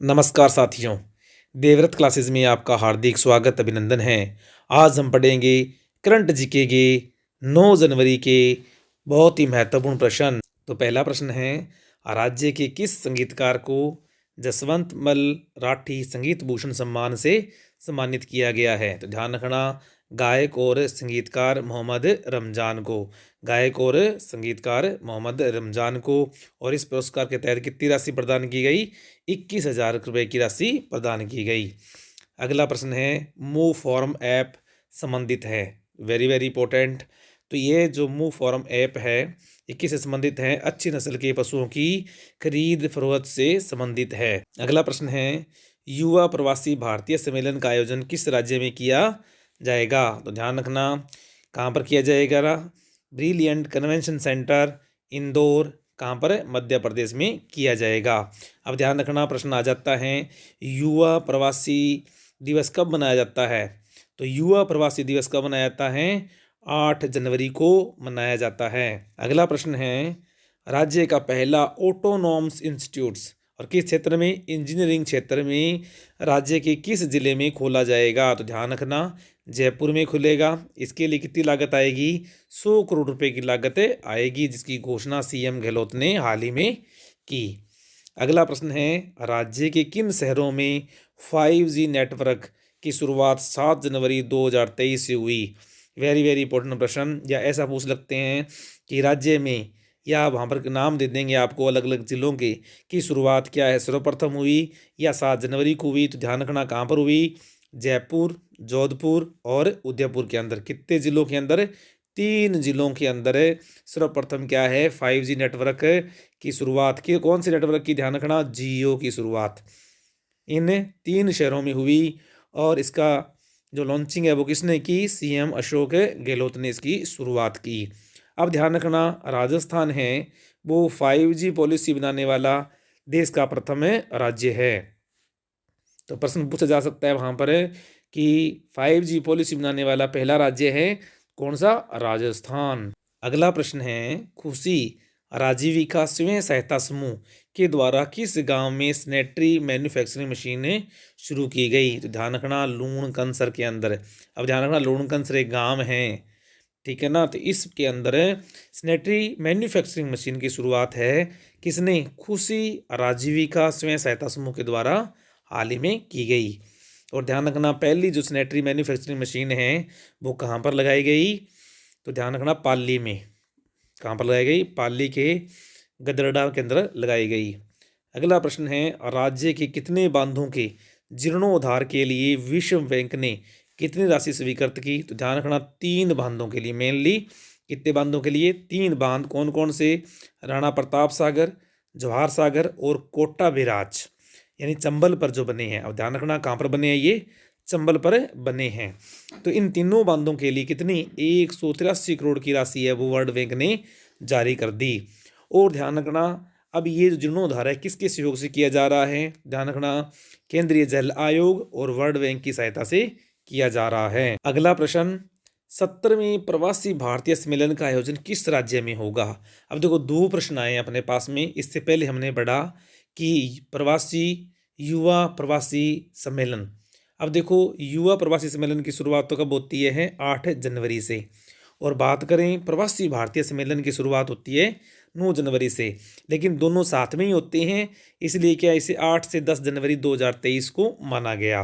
नमस्कार साथियों, देवव्रत क्लासेस में आपका हार्दिक स्वागत अभिनंदन है। आज हम पढ़ेंगे करंट जीके के 9 जनवरी के बहुत ही महत्वपूर्ण प्रश्न। तो पहला प्रश्न है, राज्य के किस संगीतकार को जसवंत मल राठी संगीत भूषण सम्मान से सम्मानित किया गया है? तो ध्यान रखना, गायक और संगीतकार मोहम्मद रमजान को, गायक और संगीतकार मोहम्मद रमजान को। और इस पुरस्कार के तहत कितनी राशि प्रदान की गई? 21,000 रुपये की राशि प्रदान की गई। अगला प्रश्न है, मूव फॉर्म ऐप संबंधित है? Very very important. तो ये जो मूव फॉर्म ऐप है, ये किससे संबंधित है? अच्छी नस्ल के पशुओं की खरीद फरोख्त से संबंधित है। अगला प्रश्न है, युवा प्रवासी भारतीय सम्मेलन का आयोजन किस राज्य में किया जाएगा? तो ध्यान रखना, कहाँ पर किया जाएगा? ब्रिलियंट कन्वेंशन सेंटर, इंदौर, कहाँ पर? मध्य प्रदेश में किया जाएगा। अब ध्यान रखना, प्रश्न आ जाता है, युवा प्रवासी दिवस कब मनाया जाता है? तो युवा प्रवासी दिवस कब मनाया जाता है? 8 जनवरी को मनाया जाता है। अगला प्रश्न है, राज्य का पहला ऑटोनॉमस इंस्टीट्यूट्स और किस क्षेत्र में? इंजीनियरिंग क्षेत्र में राज्य के किस जिले में खोला जाएगा? तो ध्यान रखना, जयपुर में खुलेगा। इसके लिए कितनी लागत आएगी? 100 करोड़ रुपए की लागत आएगी, जिसकी घोषणा सीएम गहलोत ने हाल ही में की। अगला प्रश्न है, राज्य के किन शहरों में 5G नेटवर्क की शुरुआत 7 जनवरी 2023 से हुई? वेरी वेरी इंपॉर्टेंट प्रश्न। या ऐसा पूछ सकते हैं कि राज्य में, या वहाँ पर नाम दे देंगे आपको अलग अलग जिलों के, की शुरुआत क्या है, सर्वप्रथम हुई या 7 जनवरी को हुई? तो ध्यान रखना, कहाँ पर हुई? जयपुर, जोधपुर और उदयपुर के अंदर। कितने जिलों के अंदर? 3 जिलों के अंदर सर्वप्रथम क्या है? 5G नेटवर्क की शुरुआत की। कौन से नेटवर्क की? ध्यान रखना, जियो की शुरुआत इन 3 शहरों में हुई। और इसका जो लॉन्चिंग है वो किसने की? सीएम अशोक गहलोत ने इसकी शुरुआत की। अब ध्यान रखना, राजस्थान है वो 5G पॉलिसी बनाने वाला देश का प्रथम राज्य है। तो प्रश्न पूछा जा सकता है वहाँ पर कि 5G पॉलिसी बनाने वाला पहला राज्य है कौन सा? राजस्थान। अगला प्रश्न है, खुशी राजीविका स्वयं सहायता समूह के द्वारा किस गांव में सैनिटरी मैन्युफैक्चरिंग मशीनें शुरू की गई? तो ध्यान रखना, लूण कंसर के अंदर। अब ध्यान रखना, लूण कंसर एक गांव है, ठीक है ना। तो इसके अंदर सैनिटरी मैन्युफैक्चरिंग मशीन की शुरुआत है किसने? खुशी राजीविका स्वयं सहायता समूह के द्वारा हाल ही में की गई। और ध्यान रखना, पहली जो सैनिटरी मैन्युफैक्चरिंग मशीन है वो कहाँ पर लगाई गई? तो ध्यान रखना, पाली में। कहाँ पर लगाई गई? पाली के गदरडा के अंदर लगाई गई। अगला प्रश्न है, राज्य के कितने बांधों के जीर्णोद्धार के लिए विश्व बैंक ने कितनी राशि स्वीकृत की? तो ध्यान रखना, 3 बांधों के लिए। मेनली कितने बांधों के लिए? 3 बांध। कौन कौन से? राणा प्रताप सागर, जवाहर सागर और कोटा बैराज, यानी चंबल पर जो बने हैं। अब ध्यान रखना, कहाँ पर बने हैं? ये चंबल पर बने हैं। तो इन तीनों बांधों के लिए कितनी? 183 करोड़ की राशि है वो वर्ल्ड बैंक ने जारी कर दी। और ध्यान रखना, अब ये जो जीर्णोद्धार है किसके सहयोग से किया जा रहा है? ध्यान रखना, केंद्रीय जल आयोग और वर्ल्ड बैंक की सहायता से किया जा रहा है। अगला प्रश्न, 17वें प्रवासी भारतीय सम्मेलन का आयोजन किस राज्य में होगा? अब देखो, 2 प्रश्न आए अपने पास में। इससे पहले हमने पढ़ा कि युवा प्रवासी सम्मेलन। अब देखो, युवा प्रवासी सम्मेलन की शुरुआत तो कब होती है? 8 जनवरी से। और बात करें प्रवासी भारतीय सम्मेलन की शुरुआत होती है 9 जनवरी से। लेकिन दोनों साथ में ही होते हैं, इसलिए क्या इसे 8 से 10 जनवरी 2023 को माना गया।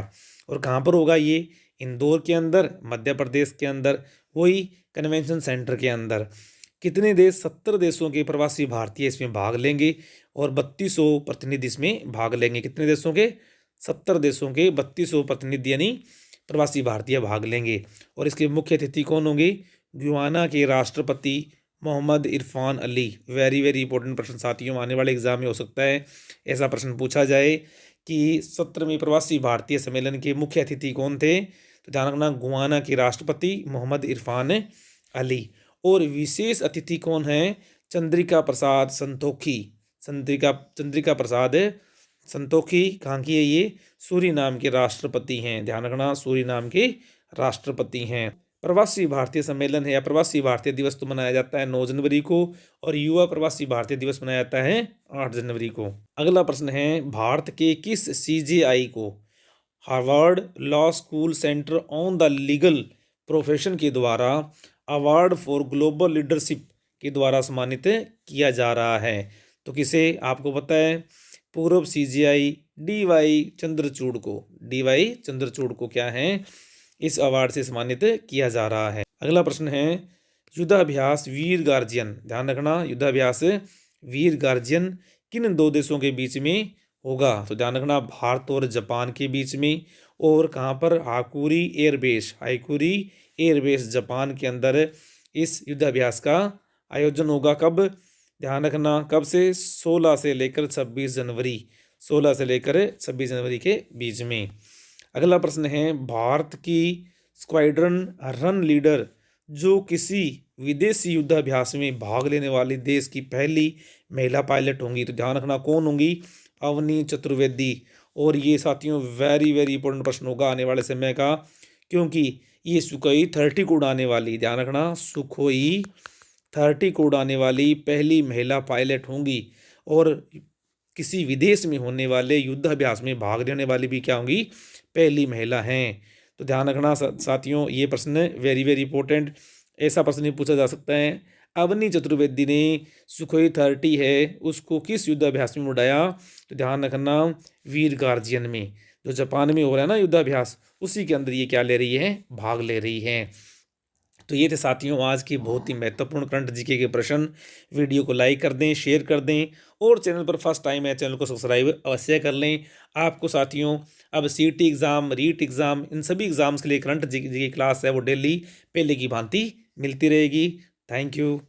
और कहाँ पर होगा ये? इंदौर के अंदर, मध्य प्रदेश के अंदर, वही कन्वेंशन सेंटर के अंदर। कितने देश? 70 देशों के प्रवासी भारतीय इसमें भाग लेंगे और 3200 प्रतिनिधि इसमें भाग लेंगे। कितने देशों के? 70 देशों के 3200 प्रतिनिधि यानी प्रवासी भारतीय भाग लेंगे। और इसके मुख्य अतिथि कौन होंगे? गुयाना के राष्ट्रपति Mohammad Irfaan Ali. Very very important प्रश्न साथियों, आने वाले एग्जाम में हो सकता है ऐसा प्रश्न पूछा जाए कि 17वें प्रवासी भारतीय सम्मेलन के मुख्य अतिथि कौन थे? तो ध्यान रखना, गुयाना के राष्ट्रपति मोहम्मद इरफान अली। और विशेष अतिथि कौन है? चंद्रिका प्रसाद संतोखी। चंद्रिका प्रसाद संतोखी कहाँ की है? ये सूरीनाम के राष्ट्रपति हैं। ध्यान रखना, सूरीनाम के राष्ट्रपति हैं। प्रवासी भारतीय सम्मेलन है या प्रवासी भारतीय दिवस तो मनाया जाता है 9 जनवरी को, और युवा प्रवासी भारतीय दिवस मनाया जाता है 8 जनवरी को। अगला प्रश्न है, भारत के किस सीजेआई को Harvard law school centre on the legal profession के द्वारा अवार्ड फॉर ग्लोबल लीडरशिप के द्वारा सम्मानित किया जा रहा है? तो किसे, आपको पता है, पूर्व सीजेआई डीवाई चंद्रचूड़ को, डीवाई चंद्रचूड़ को क्या है, इस अवार्ड से सम्मानित किया जा रहा है। अगला प्रश्न है, युद्धाभ्यास वीर गार्जियन, ध्यान रखना, युद्धाभ्यास वीर गार्जियन किन दो देशों के बीच में होगा? तो ध्यान रखना, भारत और जापान के बीच में। और कहाँ पर? हाकुरी एयरबेस, हाकुरी एयरबेस जापान के अंदर इस युद्धाभ्यास का आयोजन होगा। कब? ध्यान रखना, कब से? 16 से लेकर 26 जनवरी, 16 से लेकर 26 जनवरी के बीच में। अगला प्रश्न है, भारत की स्क्वाड्रन रन लीडर जो किसी विदेशी युद्धाभ्यास में भाग लेने वाली देश की पहली महिला पायलट होंगी? तो ध्यान रखना, कौन होंगी? अवनी चतुर्वेदी। और ये साथियों वेरी वेरी इंपॉर्टेंट प्रश्न होगा आने वाले समय का, क्योंकि ये सुखोई 30 को उड़ाने वाली, ध्यान रखना, सुखोई 30 को उड़ाने वाली पहली महिला पायलट होंगी। और किसी विदेश में होने वाले युद्धाभ्यास में भाग लेने वाली भी क्या होंगी? पहली महिला हैं। तो ध्यान रखना साथियों, ये प्रश्न वेरी वेरी इंपॉर्टेंट, ऐसा प्रश्न नहीं पूछा जा सकता है। अवनी चतुर्वेदी ने सुखोई 30 है उसको किस युद्धाभ्यास में उड़ाया? तो ध्यान रखना, वीर गार्जियन में, जो जापान में हो रहा है ना युद्धाभ्यास, उसी के अंदर ये क्या ले रही है? भाग ले रही है। तो ये थे साथियों आज की बहुत ही महत्वपूर्ण करंट जीके के प्रश्न। वीडियो को लाइक कर दें, शेयर कर दें, और चैनल पर फर्स्ट टाइम है चैनल को सब्सक्राइब अवश्य कर लें। आपको साथियों अब सीटी एग्ज़ाम, रीट एग्ज़ाम, इन सभी एग्ज़ाम्स के लिए करंट जीके की क्लास है वो डेली पहले की भांति मिलती रहेगी। Thank you.